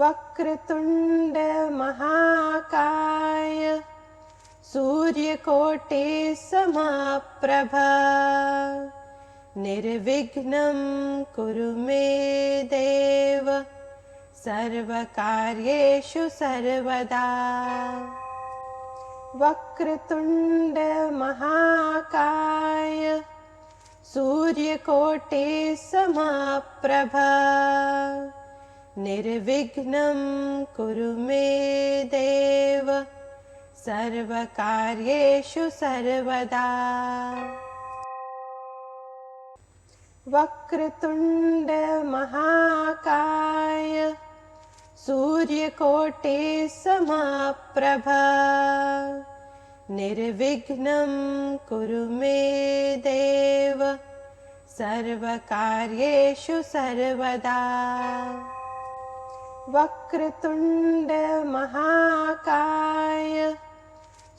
वक्रतुंड महाकाय सूर्यकोटि समप्रभा निर्विघ्नं कुरु मे देव सर्वकार्येषु सर्वदा। वक्रतुंड महाकाय सूर्यकोटि समप्रभा निर्विघ्नं कुरु मे देव सर्वकार्येषु सर्वदा। वक्रतुंड महाकाय सूर्यकोटि समप्रभा निर्विघ्नं कुरु मे देव सर्वकार्येषु सर्वदा। वक्रतुंड महाकाय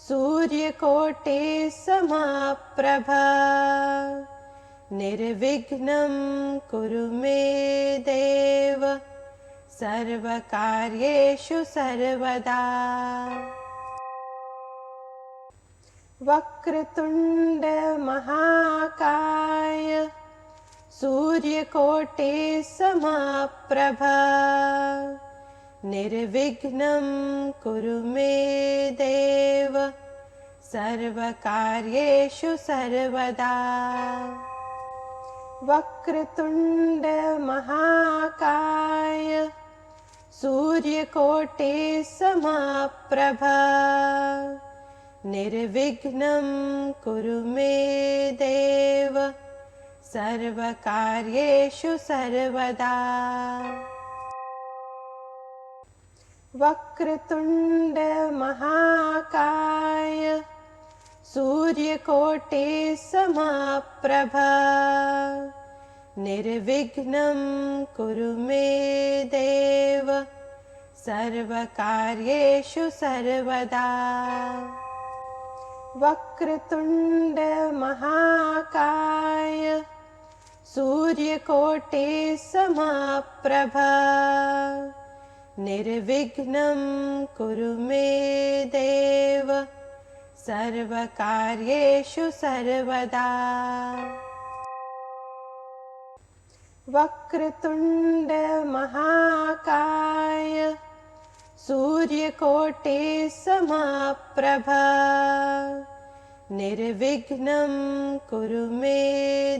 सूर्यकोटि समप्रभा निर्विघ्नं कुरु मे देव सर्वकार्येषु सर्वदा। वक्रतुंड महाकाय सूर्यकोटि समप्रभा निर्विघ्नं कुरु मे देव सर्वकार्येषु सर्वदा। वक्रतुंड महाकाय सूर्यकोटि समप्रभा निर्विघ्नं कुरु मे देव सर्वकार्येषु सर्वदा। वक्रतुंड महाकाय सूर्यकोटि समप्रभा निर्विघ्नं कुरु मे देव सर्वकार्येषु सर्वदा। वक्रतुंड महाकाय सूर्यकोटि समप्रभा निर्विघ्नं कुरु मे देव सर्वकार्येषु सर्वदा। वक्रतुंड महाकाय सूर्यकोटि समप्रभा निर्विघ्नं कुरु मे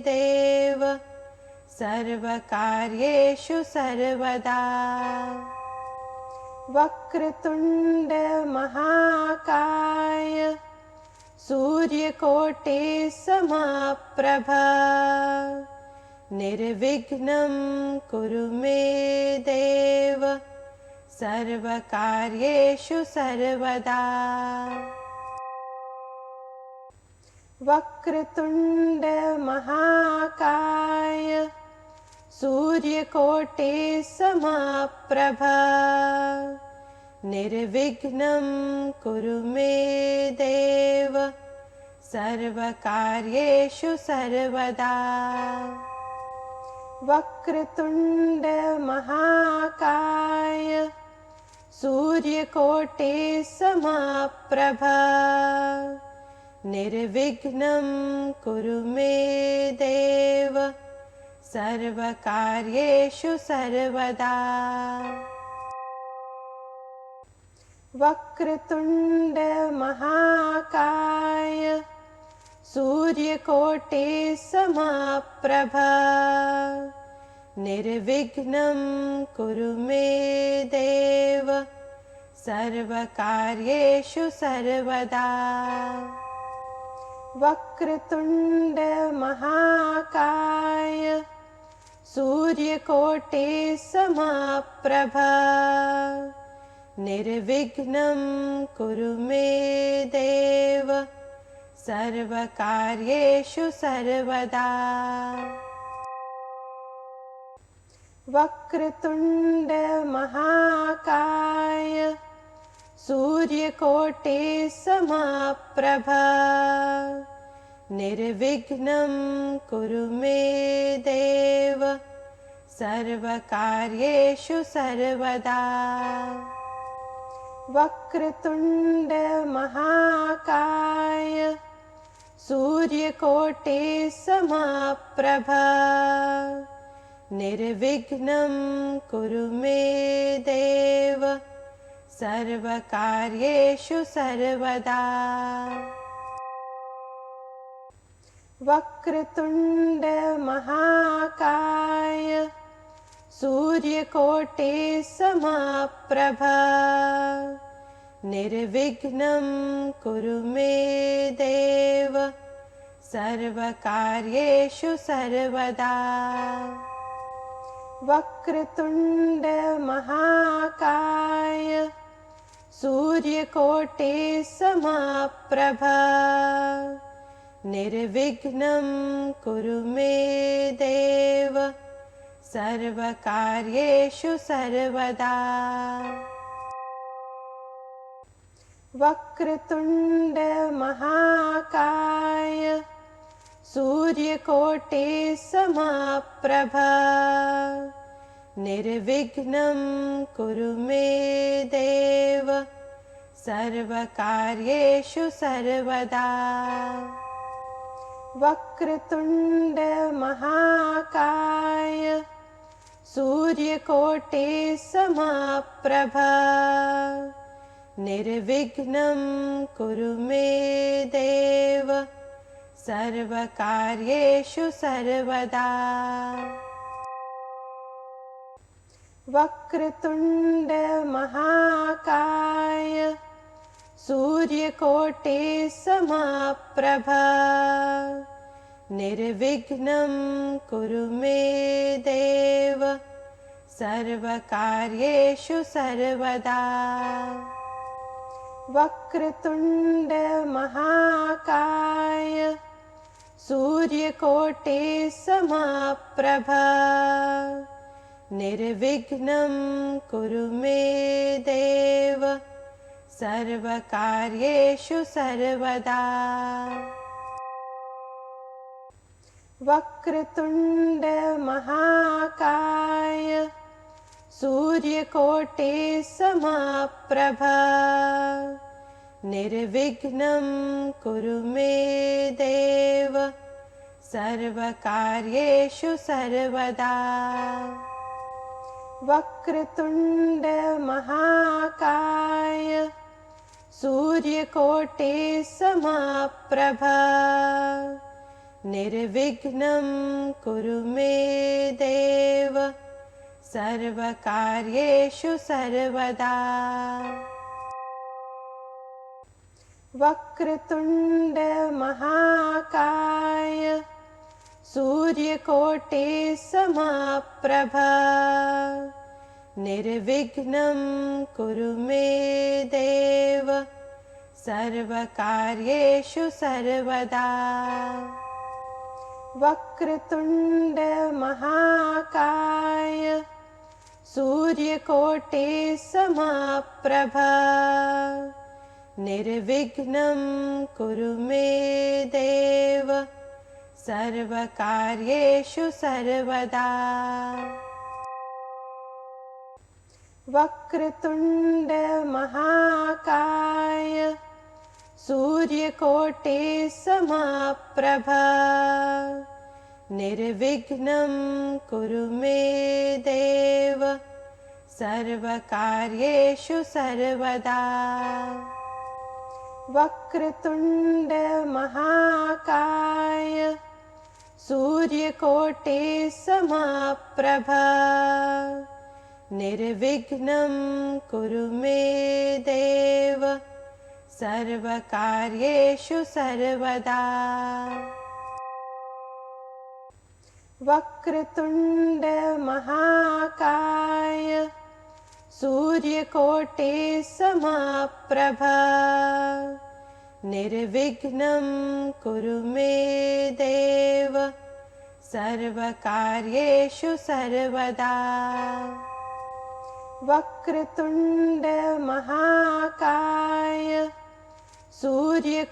देव सर्वकार्येषु सर्वदा। वक्रतुंड महाकाय सूर्यकोटि समप्रभा निर्विघ्नं कुरु मे देव सर्वकार्येषु सर्वदा। वक्रतुंड महाकाय सूर्यकोटि समप्रभा निर्विघ्नं कुरु मे देव सर्वकार्येषु सर्वदा। वक्रतुंड महाकाय सूर्यकोटि समप्रभा निर्विघ्नं कुरु मे देव सर्वकार्येषु सर्वदा। वक्रतुंड महाकाय सूर्यकोटि समप्रभा निर्विघ्नं कुरु मे देव सर्वकार्येषु सर्वदा। वक्रतुंड महाकाय सूर्यकोटि समप्रभा निर्विघ्नं कुरु मे देव सर्वकार्येषु सर्वदा। वक्रतुंड महाकाय सूर्यकोटि समप्रभा निर्विघ्नं कुरु मे देव सर्वकार्येषु सर्वदा वक्रतुण्ड महाकाय सूर्यकोटिसमप्रभा निर्विघ्नं कुरु मे देव सर्वकार्येषु सर्वदा वक्रतुण्ड महाकाय सूर्यकोटिसमप्रभा निर्विघ्नं कुरु मे देव सर्वकार्येषु सर्वदा वक्रतुण्ड महाकाय सूर्यकोटिसमप्रभा निर्विघ्नं कुरु मे देव सर्वकार्येषु सर्वदा वक्रतुण्ड महाकाय सूर्यकोटिसमप्रभा निर्विघ्नं कुरु मे देव सर्वकार्येषु सर्वदा वक्रतुण्ड महाकाय सूर्यकोटिसमप्रभा निर्विघ्नं कुरु मे देव सर्वकार्येषु सर्वदा वक्रतुण्ड महाकाय सूर्यकोटिसमप्रभा निर्विघ्नं कुरु मे देव सर्वकार्येषु सर्वदा वक्रतुण्ड महाकाय सूर्यकोटिसमप्रभा निर्विघ्नं कुरु मे देव सर्वकार्येषु सर्वदा वक्रतुण्ड महाकाय सूर्यकोटिसमप्रभा निर्विघ्नं कुरु मे देव सर्वकार्येषु सर्वदा वक्रतुण्ड महाकाय सूर्यकोटिसमप्रभा निर्विघ्नं कुरु मे देव सर्वकार्येषु सर्वदा वक्रतुण्ड महाकाय सूर्यकोटिसमप्रभा निर्विघ्नं कुरु मे देव सर्वकार्येषु सर्वदा वक्रतुण्ड महाकाय सूर्यकोटिसमप्रभा निर्विघ्नं कुरु मे देव सर्वकार्येषु सर्वदा वक्रतुण्ड महाकाय सूर्यकोटिसमप्रभा निर्विघ्नं कुरु मे देव सर्वकार्येषु सर्वदा वक्रतुण्ड महाकाय सूर्यकोटिसमप्रभा निर्विघ्नं कुरु मे देव सर्वकार्येषु सर्वदा वक्रतुण्ड महाकाय सूर्यकोटिसमप्रभा निर्विघ्नं कुरु मे देव सर्वकार्येषु सर्वदा वक्रतुण्ड महाकाय सूर्यकोटिसमप्रभा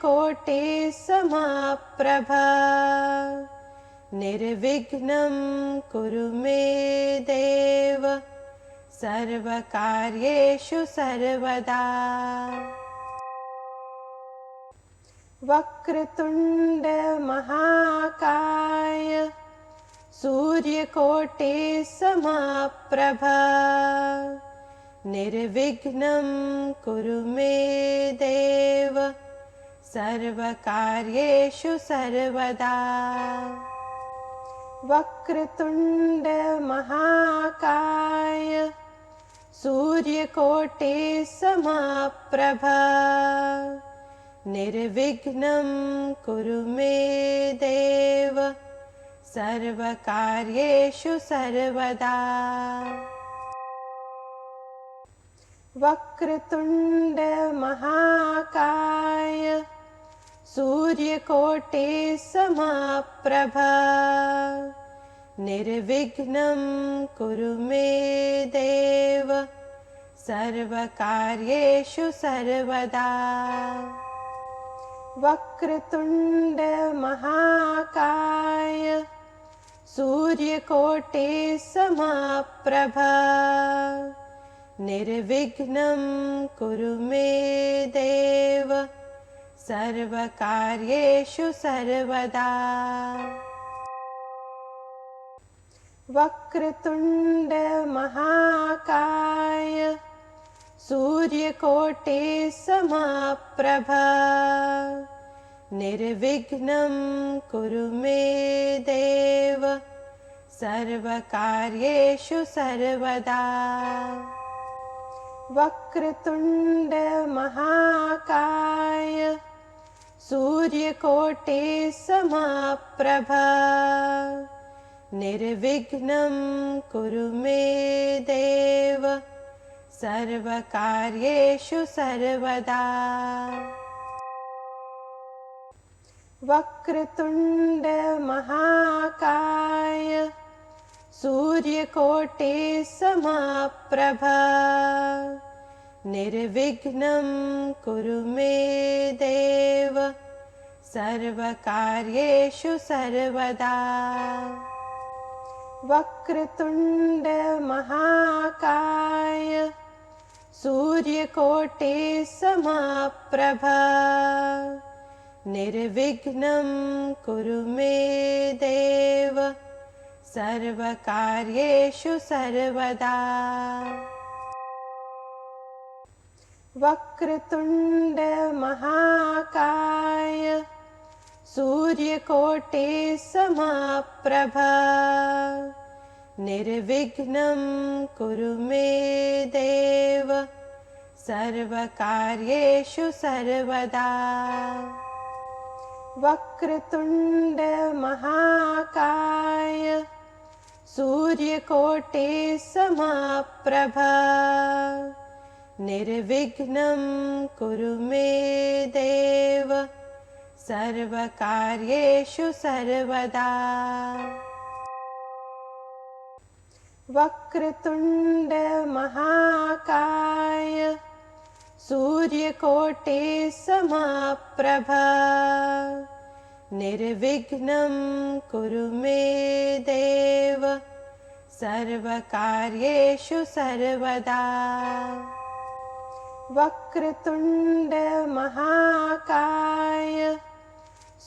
निर्विघ्नं कुरु मे सर्वकार्येषु सर्वदा। वक्रतुण्ड महाकाय सूर्यकोटि समप्रभा निर्विघ्नं कुरु मे देव सर्वकार्येषु सर्वदा। वक्रतुण्ड महाकाय सूर्यकोटि समप्रभा निर्विघ्नं कुरु मे देव सर्वकार्येषु सर्वदा। वक्रतुण्ड महाकाय सूर्यकोटि समप्रभा निर्विघ्नं कुरु मे देव सर्वकार्येषु सर्वदा। वक्रतुण्ड महाकाय सूर्यकोटि समप्रभा निर्विघ्नं कुरु मे देव सर्वकार्येषु सर्वदा। वक्रतुण्ड महाकाय सूर्यकोटि समप्रभा निर्विघ्नं कुरु मे देव सर्वकार्येषु सर्वदा। वक्रतुण्ड महाकाय सूर्यकोटि समप्रभा निर्विघ्नं कुरु मे देव सर्वकार्येषु सर्वदा। वक्रतुण्ड महाकाय सूर्यकोटि समप्रभा निर्विघ्नं कुरु मे देव सर्वकार्येषु सर्वदा। वक्रतुण्ड महाकाय सूर्यकोटि समप्रभा निर्विघ्नं कुरु मे देव सर्वकार्येषु सर्वदा। वक्रतुण्ड महाकाय सूर्यकोटि समप्रभा निर्विघ्नं कुरु मे देव सर्वकार्येषु सर्वदा। वक्रतुण्ड महाकाय सूर्यकोटि समप्रभा निर्विघ्नं कुरु मे देव सर्वकार्येषु सर्वदा। वक्रतुण्ड महाकाय सूर्यकोटि समप्रभा निर्विघ्नं कुरु मे देव सर्वकार्येषु सर्वदा। वक्रतुण्ड महाकाय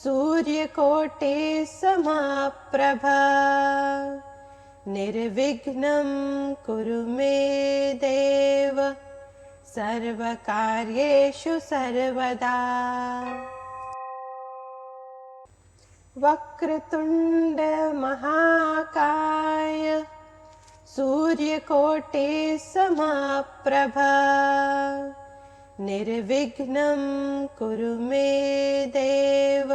सूर्यकोटि समप्रभा निर्विघ्नं कुरु मे देव सर्वकार्येषु सर्वदा। वक्रतुण्ड महाकाय सूर्यकोटि समप्रभा निर्विघ्नं कुरु मे देव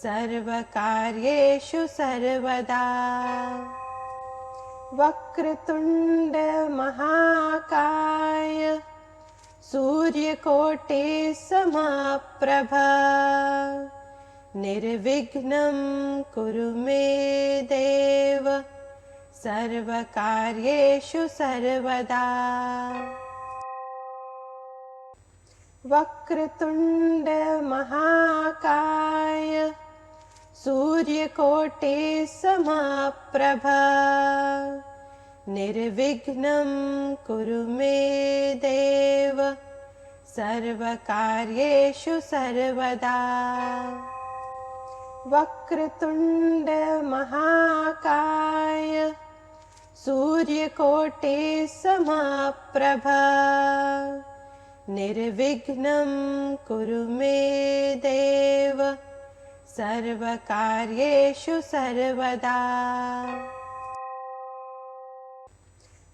सर्वकार्येषु सर्वदा। वक्रतुण्ड महाकाय सूर्यकोटि समप्रभा निर्विघ्नं कुरु मे देव सर्वकार्येषु सर्वदा। वक्रतुण्ड महाकाय सूर्यकोटि समप्रभा निर्विघ्नं कुरु मे देव सर्वकार्येषु सर्वदा। वक्रतुण्ड महाकाय सूर्यकोटिसमप्रभा निर्विघ्नं कुरु मे देव सर्वकार्येषु सर्वदा।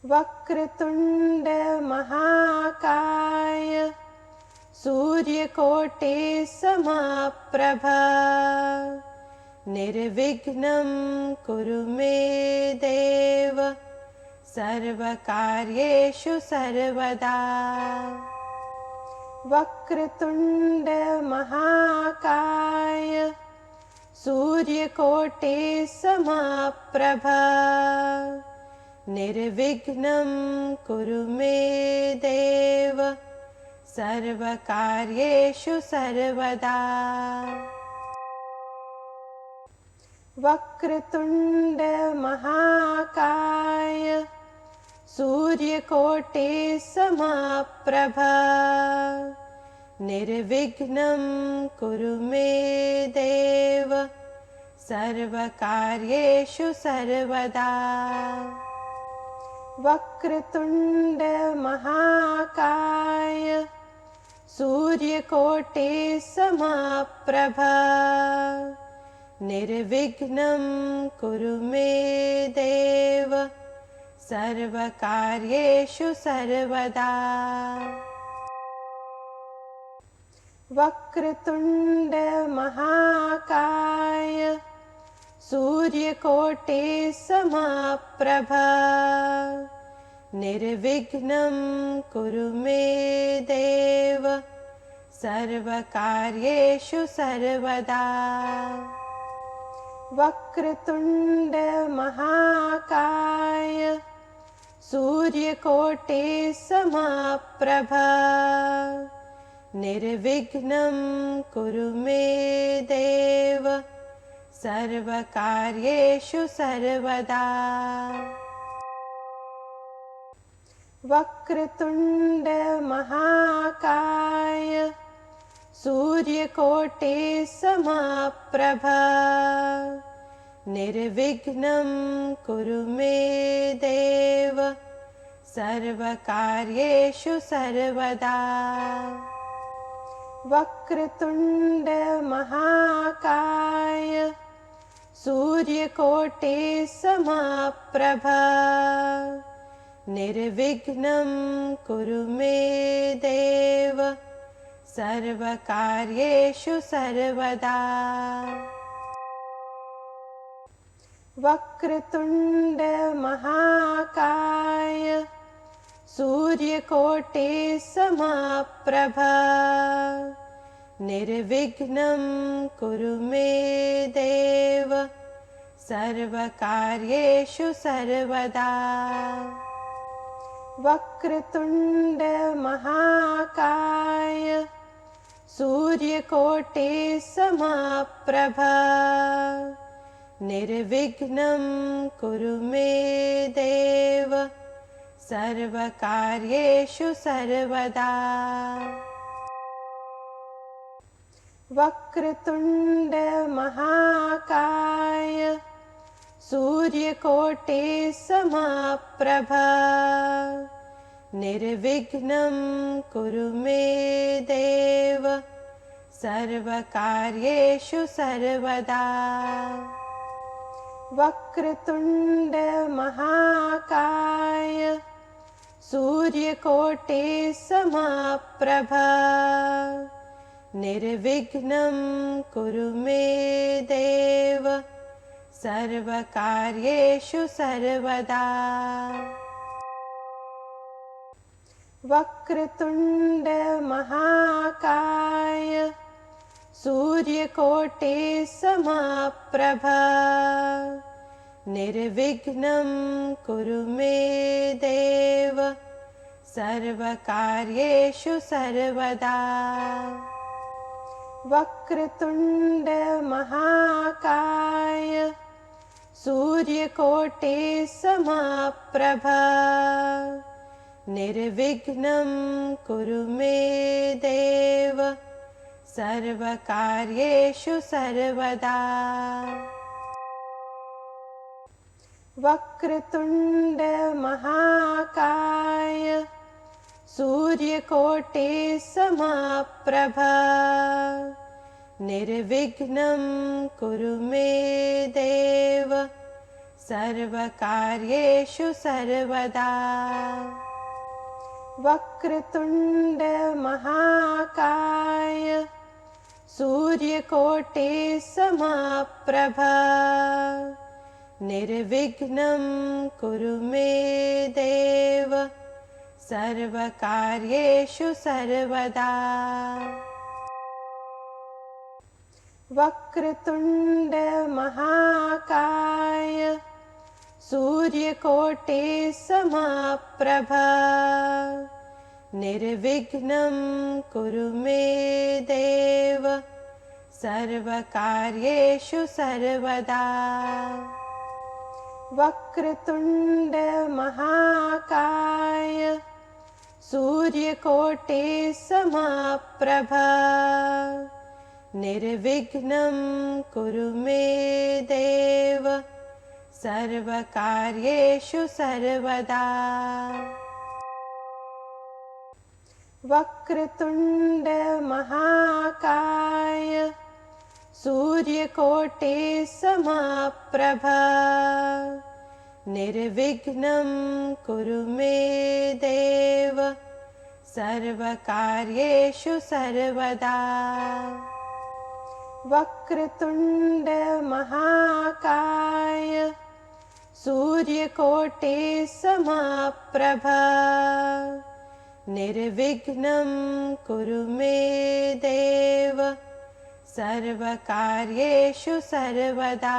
वक्रतुण्ड महाकाय सूर्यकोटिसमप्रभा निर्विघ्नं कुरु मे देव सर्वकार्येषु सर्वदा। वक्रतुण्ड महाकाय सूर्यकोटिसमप्रभा निर्विघ्नं कुरु मे देव सर्वकार्येषु सर्वदा। वक्रतुण्ड महाकाय सूर्यकोटिसमप्रभा निर्विघ्नं कुरु मे देव सर्वकार्येषु सर्वदा। वक्रतुण्ड महाकाय सूर्यकोटिसमप्रभा निर्विघ्नं कुरु मे देव सर्वकार्येषु सर्वदा। वक्रतुण्ड महाकाय सूर्यकोटिसमप्रभा निर्विघ्नं कुरु मे देव सर्वकार्येषु सर्वदा। वक्रतुण्ड महाकाय सूर्यकोटिसमप्रभा निर्विघ्नं कुरु मे देव सर्वकार्येषु सर्वदा। वक्रतुण्ड महाकाय सूर्यकोटिसमप्रभा निर्विघ्नं कुरु मे देव सर्वकार्येषु सर्वदा। वक्रतुण्ड महाकाय सूर्यकोटिसमप्रभा निर्विघ्नं कुरु मे देव सर्वकार्येषु सर्वदा। वक्रतुण्ड महाकाय सूर्यकोटिसमप्रभा निर्विघ्नं कुरु मे देव सर्वकार्येषु सर्वदा। वक्रतुण्ड महाकाय सूर्यकोटिसमप्रभा निर्विघ्नं कुरु मे देव सर्वकार्येषु सर्वदा। वक्रतुण्ड महाकाय सूर्यकोटिसमप्रभा निर्विघ्नं कुरु मे देव सर्वकार्येषु सर्वदा। वक्रतुण्ड महाकाय सूर्यकोटिसमप्रभा निर्विघ्नं कुरु मे देव सर्वकार्येषु सर्वदा। वक्रतुण्ड महाकाय सूर्यकोटिसमप्रभा निर्विघ्नं कुरु मे देव सर्वकार्येषु सर्वदा। वक्रतुण्ड महाकाय सूर्यकोटि समप्रभा निर्विघ्नं कुरु मे देव सर्वकार्येषु सर्वदा। वक्रतुण्ड महाकाय सूर्यकोटि समप्रभा निर्विघ्नं कुरु मे देव सर्वकार्येषु सर्वदा। वक्रतुण्ड महाकाय सूर्यकोटि समप्रभा निर्विघ्नं कुरु मे देव सर्वकार्येषु सर्वदा। वक्रतुण्ड महाकाय सूर्यकोटि समप्रभा निर्विघ्नं कुरु मे देव सर्वकार्येषु सर्वदा। वक्रतुण्ड महाकाय सूर्यकोटि समप्रभा निर्विघ्नं कुरु मे देव सर्वकार्येषु सर्वदा। वक्रतुण्ड महाकाय सूर्यकोटि समप्रभा निर्विघ्नं कुरु मे देव सर्वकार्येषु सर्वदा। वक्रतुण्ड महाकाय सूर्यकोटि समप्रभा निर्विघ्नं कुरु मे देव सर्वकार्येषु सर्वदा।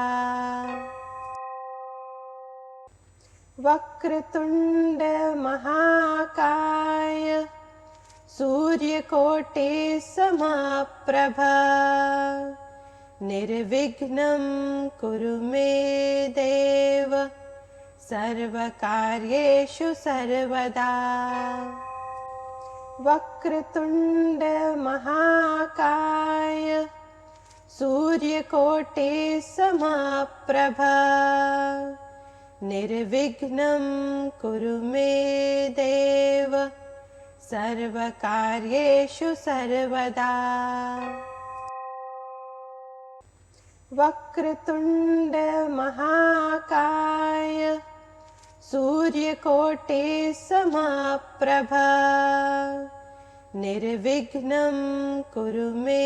वक्रतुण्ड महाकाय सूर्यकोटि समप्रभा निर्विघ्नं कुरु मे देव सर्वकार्येषु सर्वदा। वक्रतुण्ड महाकाय सूर्यकोटि समप्रभा निर्विघ्नं कुरु मे देव सर्वकार्येषु सर्वदा। वक्रतुण्ड महाकाय सूर्यकोटि समप्रभा निर्विघ्नं कुरु मे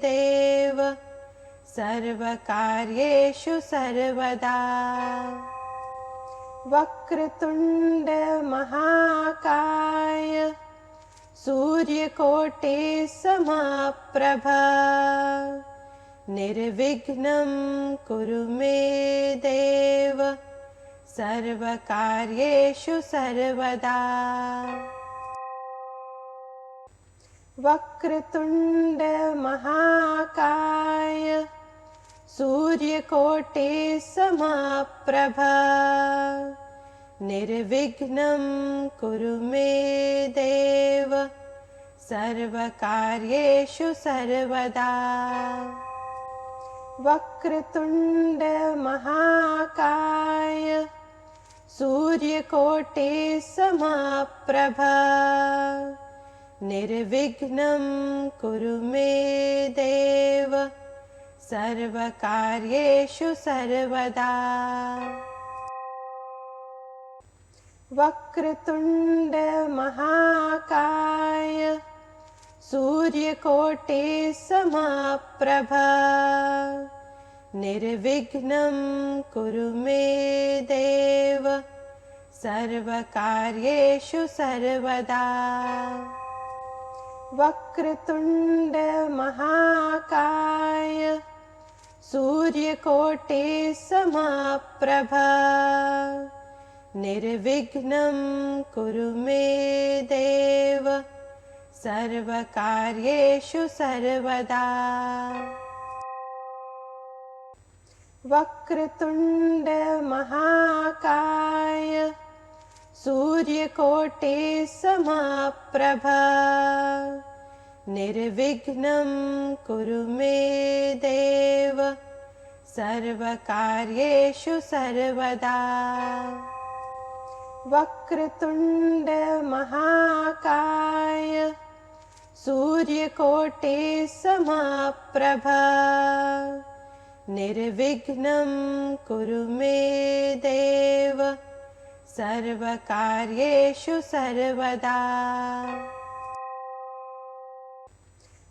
देव सर्वकार्येषु सर्वदा। वक्रतुण्ड महाकाय सूर्यकोटि समप्रभा निर्विघ्नं कुरु मे देव सर्वकार्येषु सर्वदा। वक्रतुण्ड महाकाय सूर्यकोटि समप्रभा निर्विघ्नं कुरु मे देव सर्वकार्येषु सर्वदा। वक्रतुण्ड महाकाय सूर्यकोटि समप्रभा निर्विघ्नं कुरु मे देव सर्वकार्येषु सर्वदा। वक्रतुण्ड महाकाय सूर्यकोटि समप्रभा निर्विघ्नं कुरु मे देव सर्वकार्येषु सर्वदा। वक्रतुण्ड महाकाय सूर्यकोटि समप्रभा निर्विघ्नं कुरु मे देव सर्वकार्येषु सर्वदा। वक्रतुंड महाकाय सूर्यकोटि समप्रभा निर्विघ्नं कुरु मे देव सर्वकार्येषु सर्वदा। वक्रतुंड महाकाय सूर्यकोटि समप्रभा निर्विघ्नं कुरु मे देव सर्वकार्येषु सर्वदा।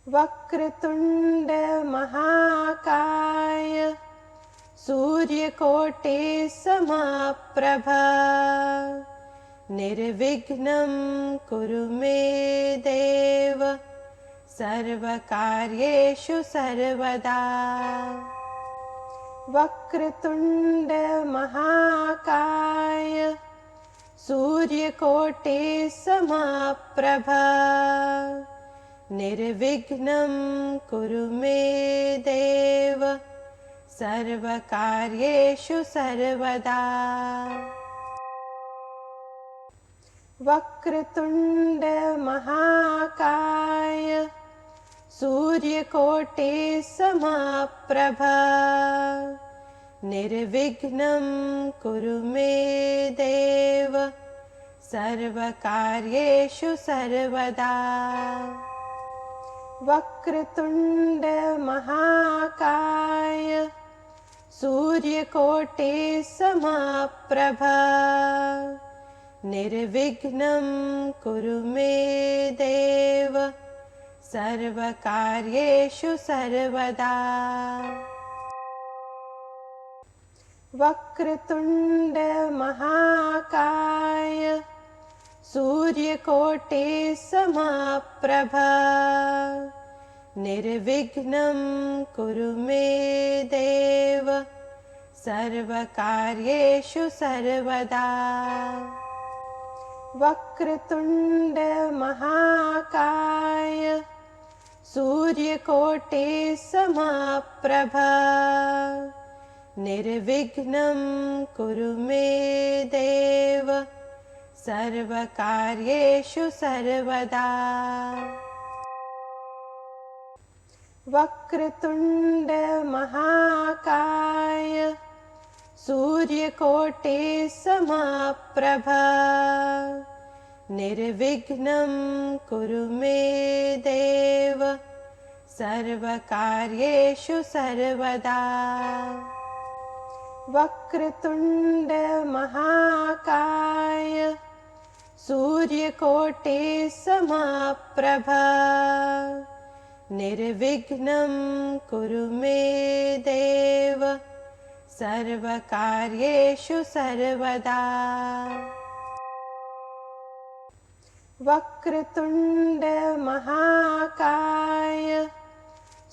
वक्रतुंड महाकाय सूर्यकोटि समप्रभा निर्विघ्नं कुरु मे देव सर्वकार्येषु सर्वदा। वक्रतुंड महाकाय सूर्यकोटि समप्रभा निर्विघ्नं कुरु मे देव सर्वकार्येषु सर्वदा। वक्रतुंड महाकाय सूर्यकोटि समप्रभा निर्विघ्नं कुरु मे देव सर्वकार्येषु सर्वदा। वक्रतुंड महाकाय सूर्यकोटि समप्रभा निर्विघ्नं कुरु मे देव सर्वकार्येषु सर्वदा। वक्रतुंड महाकाय सूर्यकोटि समप्रभा निर्विघ्नं कुरु मे देव सर्वकार्येषु सर्वदा। वक्रतुंड महाकाय सूर्यकोटि समप्रभा निर्विघ्नं कुरु मे देव सर्वकार्येषु सर्वदा। वक्रतुंड महाकाय सूर्यकोटि समप्रभा निर्विघ्नं कुरु मे देव सर्वकार्येषु सर्वदा। वक्रतुंड महाकाय सूर्यकोटि समप्रभा निर्विघ्नं कुरु मे देव सर्वकार्येषु सर्वदा। वक्रतुंड महाकाय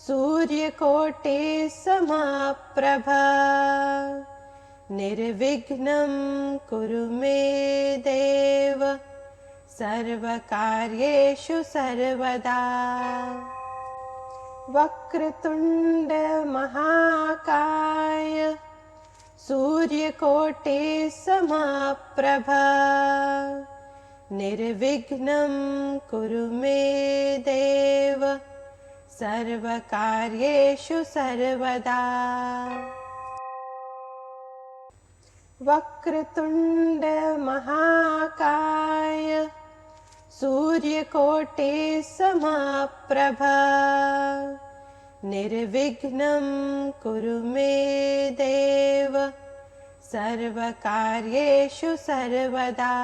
सूर्यकोटि समप्रभा निर्विघ्नं कुरु मे देव सर्वकार्येषु सर्वदा। वक्रतुंड महाकाय सूर्यकोटि समप्रभा निर्विघ्नं कुरु मे देव सर्वकार्येषु सर्वदा। वक्रतुंड महाकाय सूर्यकोटि समप्रभा निर्विघ्नं कुरु मे देव सर्वकार्येषु सर्वदा।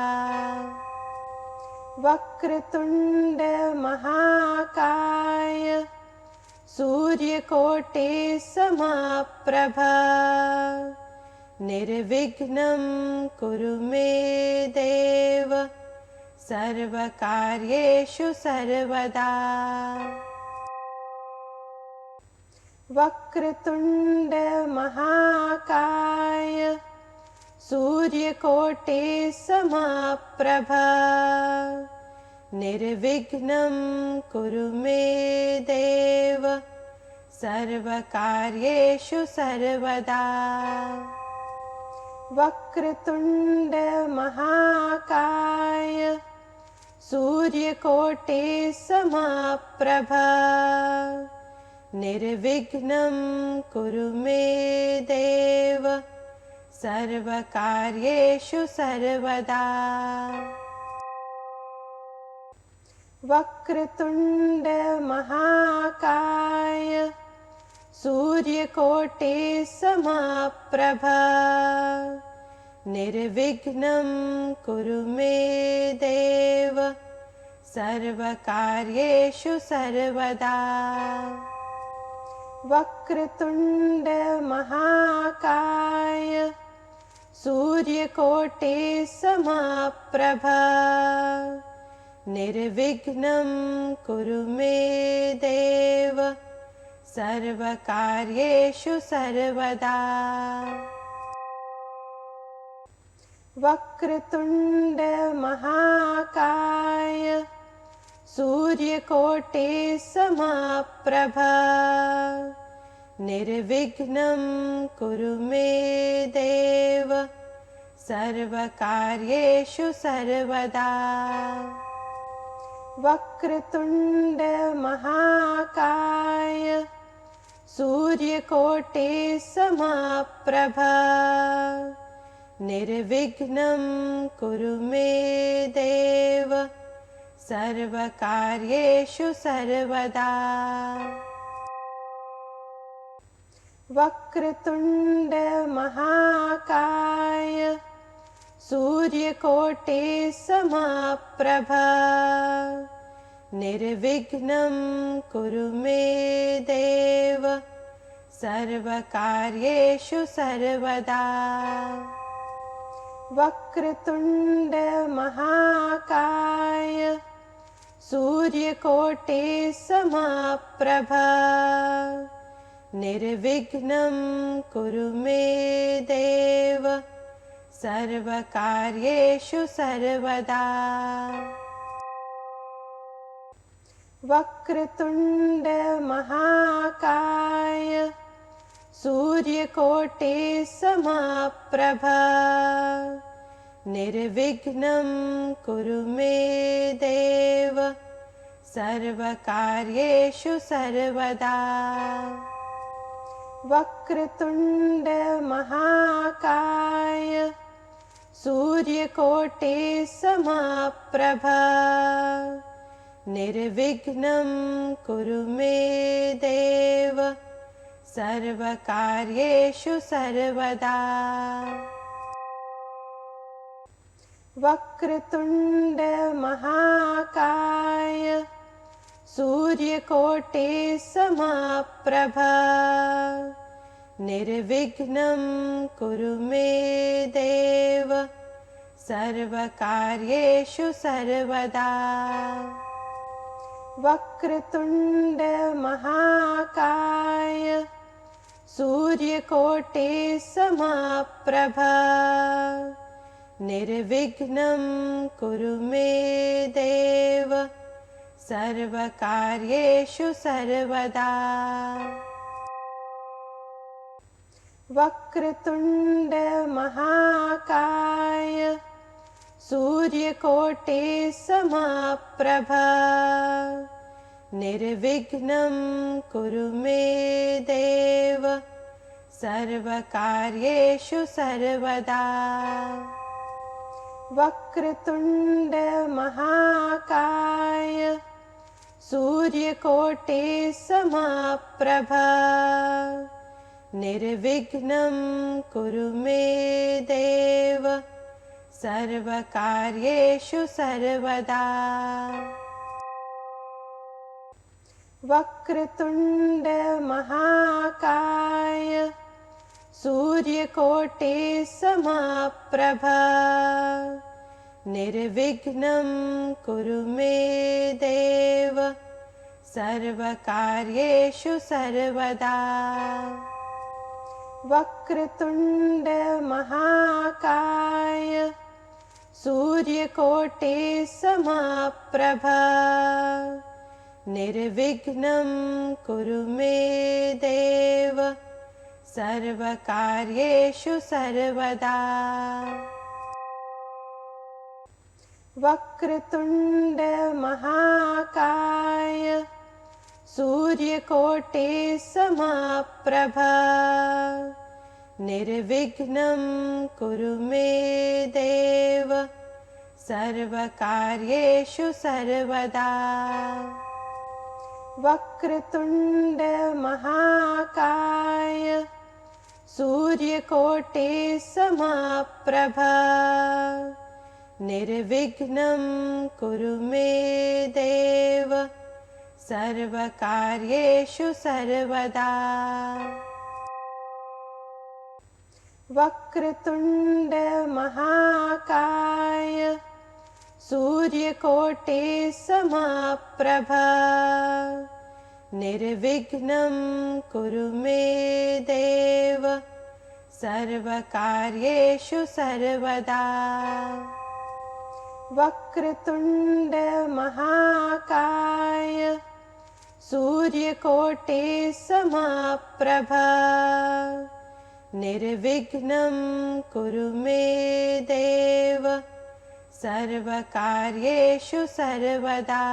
वक्रतुंड महाकाय सूर्यकोटि समप्रभा निर्विघ्नं कुरु मे देव सर्वकार्येषु सर्वदा। वक्रतुंड महाकाय सूर्यकोटि समप्रभा निर्विघ्नं कुरु मे देव सर्वकार्येषु सर्वदा वक्रतुण्ड महाकाय सूर्यकोटि समप्रभा निर्विघ्नं कुरु मे देव सर्वकार्येषु सर्वदा वक्रतुण्ड महाकाय सूर्यकोटि समप्रभा निर्विघ्नं कुरु मे देव सर्वकार्येषु सर्वदा वक्रतुण्ड महाकाय सूर्यकोटि समप्रभा निर्विघ्नं कुरु मे देव सर्वकार्येषु सर्वदा वक्रतुण्ड महाकाय सूर्यकोटि समप्रभा निर्विघ्नं कुरु मे देव सर्वकार्येषु सर्वदा वक्रतुण्ड महाकाय सूर्यकोटि समप्रभा निर्विघ्नं कुरु मे देव सर्वकार्येषु सर्वदा वक्रतुण्ड महाकाय सूर्यकोटि समप्रभा निर्विघ्नं कुरु मे देव सर्वकार्येषु सर्वदा वक्रतुण्ड महाकाय सूर्यकोटि समप्रभा निर्विघ्नं कुरु मे देव सर्वकार्येषु सर्वदा वक्रतुण्ड महाकाय सूर्यकोटि समप्रभा निर्विघ्नं कुरु मे देव सर्वकार्येषु सर्वदा वक्रतुण्ड महाकाय सूर्यकोटि समप्रभा निर्विघ्नं कुरु मे देव सर्वकार्येषु सर्वदा वक्रतुण्ड महाकाय सूर्यकोटि समप्रभा निर्विघ्नं कुरु मे देव सर्वकार्येषु सर्वदा वक्रतुण्ड महाकाय सूर्यकोटि समप्रभा निर्विघ्नं कुरु मे देव सर्वकार्येषु सर्वदा वक्रतुण्ड महाकाय सूर्यकोटि समप्रभा निर्विघ्नं कुरु मे देव सर्वकार्येषु सर्वदा वक्रतुण्ड महाकाय सूर्यकोटि समप्रभा निर्विघ्नं कुरु मे देव सर्वकार्येषु सर्वदा वक्रतुण्ड महाकाय सूर्यकोटि समप्रभा निर्विघ्नं कुरु मे देव सर्वकार्येषु सर्वदा वक्रतुण्ड महाकाय सूर्यकोटि समप्रभा निर्विघ्नं कुरु मे देव सर्वकार्येषु सर्वदा। वक्रतुण्ड महाकाय सूर्यकोटिसमप्रभा निर्विघ्नं कुरु मे देव सर्वकार्येषु सर्वदा। वक्रतुण्ड महाकाय सूर्यकोटिसमप्रभा निर्विघ्नं कुरु मे देव सर्वकार्येषु सर्वदा। वक्रतुण्ड महाकाय सूर्यकोटिसमप्रभा निर्विघ्नं कुरु मे देव सर्वकार्येषु सर्वदा। वक्रतुण्ड महाकाय सूर्यकोटिसमप्रभा निर्विघ्नं कुरु मे देव सर्वकार्येषु सर्वदा।